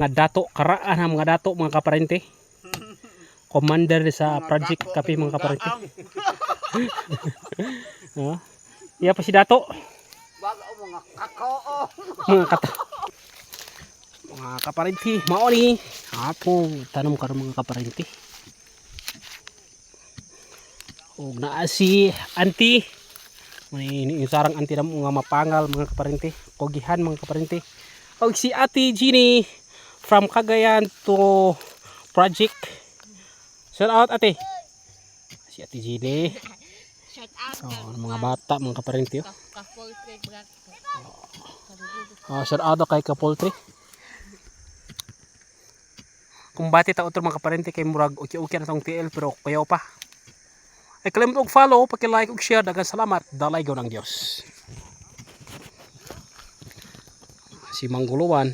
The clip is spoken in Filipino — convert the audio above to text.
Mga dato, karaan ha mga dato mga kaparente. Commander sa Project Kape mga kaparente. Iya pa si dato. Baga mga kakao. Mga kata. Mga kaparente, mao ni hapong tanom karon mga kaparente. Og naa si auntie. May sarang auntie na mga mapangal mga kaparente. Kogihan mga kaparente. Og si Ate Jeannie from Cagayan to Project. Shout out ate. Si Ate Jeannie. Shout out Mga bata mga kaparente. ka-poultry Shout out kay ka-poultry. Kung bati ta utro mga kaparente kay murag okay na tong TL pero payaw pa. Ay kalimut og follow, paki-like ug share, daghang salamat. Dalay gyud ang Dios. Si Mangguluwan